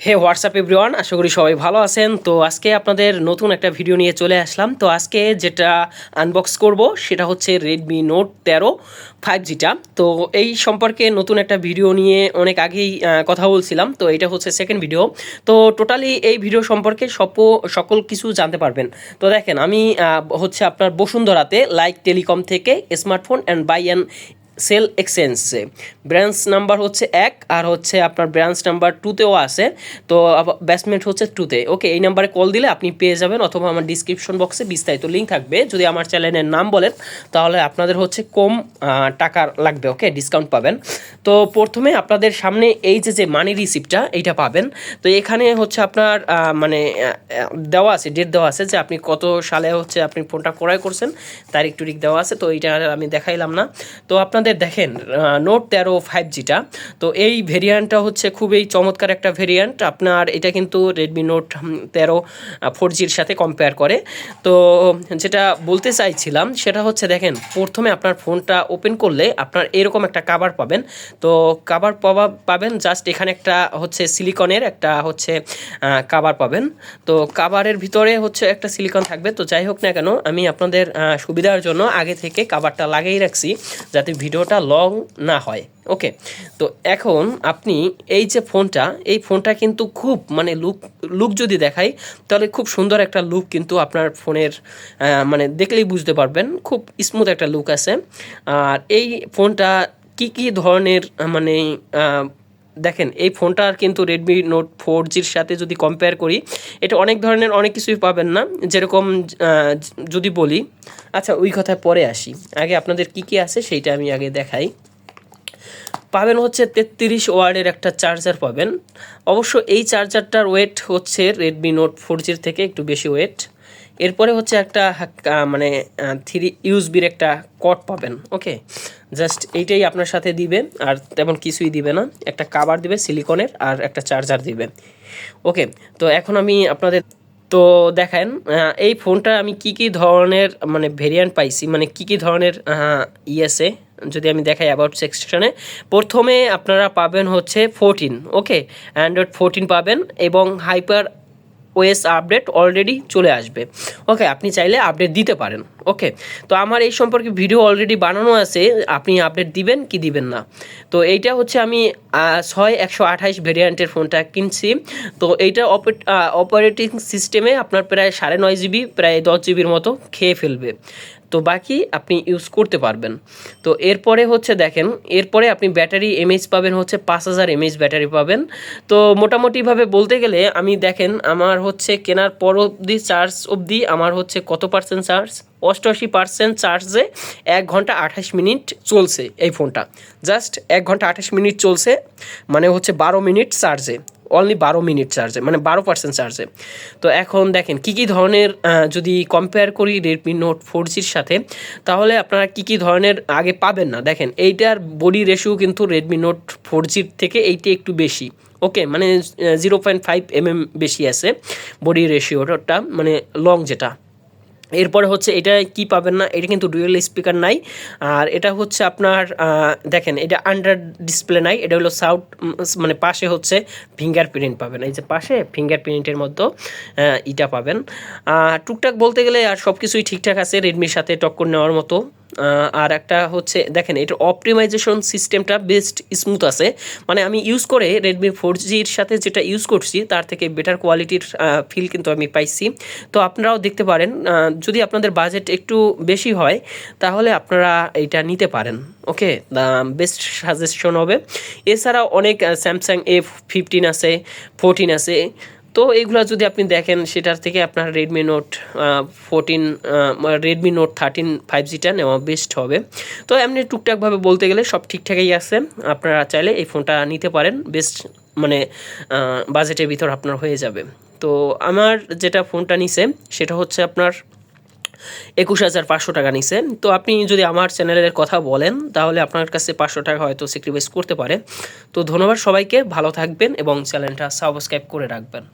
হে WhatsApp everyone, আশা করি সবাই ভালো আছেন। তো আজকে আপনাদের নতুন একটা ভিডিও নিয়ে চলে আসলাম। তো আজকে যেটা আনবক্স করব সেটা হচ্ছে রেডমি নোট 13 5Gটা। তো এই সম্পর্কে নতুন একটা ভিডিও নিয়ে অনেক আগেই কথা বলছিলাম। তো এটা হচ্ছে সেকেন্ড ভিডিও। তো টোটালি এই ভিডিও সম্পর্কে সকল কিছু জানতে পারবেন। তো দেখেন, আমি হচ্ছে আপনার বসুন্ধরাতে লাইক টেলিকম থেকে smartphone and buy and sell এক্সচেঞ্জে ব্রাঞ্চ নাম্বার হচ্ছে 1 আর হচ্ছে আপনার ব্রাঞ্চ নাম্বার 2তেও আছে। তো ব্যাসমেন্ট হচ্ছে 2তে। ওকে, এই নাম্বারে কল দিলে আপনি পেয়ে যাবেন, অথবা আমার ডিসক্রিপশন বক্সে বিস্তারিত লিঙ্ক থাকবে। যদি আমার চ্যানেলের নাম বলেন তাহলে আপনাদের হচ্ছে কম টাকা লাগবে। ওকে, ডিসকাউন্ট পাবেন। তো প্রথমে আপনাদের সামনে এই যে মানি রিসিপ্টটা এইটা পাবেন। তো এখানে হচ্ছে আপনার দেওয়া আছে, ডেট দেওয়া আছে যে আপনি কত সালে হচ্ছে আপনি ফোনটা ক্রয় করছেন, তারিখ টুরিখ দেওয়া আছে। তো এইটা আমি দেখাইলাম না। তো আপনাদের দেখেন নোট 13 5Gটা। তো এই ভেরিয়েন্টটা হচ্ছে খুবই চমৎকার একটা ভেরিয়েন্ট। আপনার এটা কিন্তু রেডমি নোট 13 4Gর সাথে কম্পেয়ার করে। তো যেটা বলতে চাইছিলাম সেটা হচ্ছে, দেখেন প্রথমে আপনার ফোনটা ওপেন করলে আপনার এরকম একটা কাভার পাবেন। তো কাভার পাবেন জাস্ট এখানে একটা হচ্ছে সিলিকনের একটা হচ্ছে কাভার পাবেন। তো কাভারের ভিতরে হচ্ছে একটা সিলিকন থাকবে। তো যাই হোক না কেন, আমি আপনাদের সুবিধার জন্য আগে থেকে কাভারটা লাগিয়ে রাখছি যাতে ভিডিওটা লং না হয়। ওকে, তো এখন আপনি এই যে এই ফোনটা কিন্তু খুব মানে লুক যদি দেখাই তাহলে খুব সুন্দর একটা লুক কিন্তু আপনার ফোনের মানে দেখলেই বুঝতে পারবেন, খুব স্মুথ একটা লুক আছে। আর এই ফোনটা কি ধরনের মানে দেখেন, এই ফোনটার কিন্তু রেডমি নোট 4Gর সাথে যদি কম্পেয়ার করি, এটা অনেক ধরনের অনেক কিছুই পাবেন না। যেরকম যদি বলি, আচ্ছা ওই কথায় পরে আসি, আগে আপনাদের কি আছে সেইটা আমি আগে দেখাই। পাবেন হচ্ছে 33 ওয়াটের একটা চার্জার পাবেন। অবশ্য এই চার্জারটার ওয়েট হচ্ছে রেডমি নোট 4Gর থেকে একটু বেশি ওয়েট। এরপরে হচ্ছে একটা মানে 3 ইউএসবির একটা কর্ড পাবেন। ওকে, জাস্ট এইটাই আপনার সাথে দিবে, আর তেমন কিছুই দিবে না। একটা কাভার দিবে সিলিকনের আর একটা চার্জার দিবে। ওকে, তো এখন আমি আপনাদের তো দেখেন এই ফোনটা আমি কি ধরনের মানে ভেরিয়েন্ট পাইছি, মানে কি ধরনের আছে যদি আমি দেখাই অ্যাবাউট সেকশনে। প্রথমে আপনারা পাবেন হচ্ছে 14। ওকে, অ্যান্ড্রয়েড 14 পাবেন এবং হাইপার ওএস আপডেট অলরেডি চলে আসবে। ওকে, আপনি চাইলে আপডেট দিতে পারেন। ওকে, তো আমার এই সম্পর্কে ভিডিও অলরেডি বানানো আছে, আপনি আপডেট দিবেন কি দিবেন না। তো এইটা হচ্ছে আমি 128 ভেরিয়েন্টের ফোনটা কিনছি। তো এইটা অপারেটিং সিস্টেমে আপনার প্রায় 9.5 জিবি, প্রায় 10 জিবির মতো খেয়ে ফেলবে। তো বাকি আপনি ইউজ করতে পারবেন। তো এরপরে হচ্ছে দেখেন, এরপরে আপনি ব্যাটারি এমএইচ পাবেন হচ্ছে 5000 এমএইচ ব্যাটারি পাবেন। তো মোটামুটিভাবে বলতে গেলে আমি দেখেন আমার হচ্ছে কেনার পর অবধি চার্জ অবধি আমার হচ্ছে কত পার্সেন্ট চার্জ, 88% চার্জে 1 ঘন্টা 28 মিনিট চলছে এই ফোনটা। জাস্ট 1 ঘন্টা 28 মিনিট চলছে, মানে হচ্ছে 12 মিনিট চার্জে, অনলি 12 মিনিট চার্জে, মানে 12% চার্জে। তো এখন দেখেন কি ধরনের যদি কম্পেয়ার করি রেডমি নোট 4Gর সাথে, তাহলে আপনারা কি ধরনের আগে পাবেন না। দেখেন এইটার বডি রেশিও কিন্তু রেডমি নোট 4Gর থেকে এইটা একটু বেশি। ওকে, মানে 0.5 বেশি আছে বডি রেশিওটা, মানে লং যেটা। এরপরে হচ্ছে এটা কি পাবেন না, এটা কিন্তু ডুয়েল স্পিকার নাই। আর এটা হচ্ছে আপনার দেখেন এটা আন্ডার ডিসপ্লে নাই, এটা হলো সাউথ, মানে পাশে হচ্ছে ফিঙ্গারপ্রিন্ট পাবেন। এই যে পাশে ফিঙ্গারপ্রিন্টের মতো এটা পাবেন। টুকটাক বলতে গেলে আর সব কিছুই ঠিকঠাক আছে, রেডমির সাথে টক্কর নেওয়ার মতো। আর একটা হচ্ছে দেখেন এটার অপটিমাইজেশন সিস্টেমটা বেস্ট স্মুথ আছে। মানে আমি ইউজ করে রেডমি 4Gর সাথে যেটা ইউজ করছি তার থেকে বেটার কোয়ালিটির ফিল কিন্তু আমি পাইছি। তো আপনারাও দেখতে পারেন, যদি আপনাদের বাজেট একটু বেশি হয় তাহলে আপনারা এইটা নিতে পারেন। ওকে, বেস্ট সাজেশন হবে। এছাড়াও অনেক স্যামসাং A15 আছে, 14 আছে। তো এইগুলো যদি আপনি দেখেন সেটার থেকে আপনার রেডমি নোট 14, রেডমি নোট 13 5Gটা নেওয়া বেস্ট হবে। তো এমনি টুকটাকভাবে বলতে গেলে সব ঠিকঠাকই আছে, আপনারা চাইলে এই ফোনটা নিতে পারেন। বেস্ট মানে বাজেটের ভিতর আপনার হয়ে যাবে। তো আমার যেটা ফোনটা নিছে সেটা হচ্ছে আপনার 21,500 টাকা নিছে। তো আপনি যদি আমার চ্যানেলের কথা বলেন তাহলে আপনার কাছে 500 টাকা হয়তো স্যাক্রিফাইস করতে পারে। তো ধন্যবাদ সবাইকে, ভালো থাকবেন এবং চ্যানেলটা সাবস্ক্রাইব করে রাখবেন।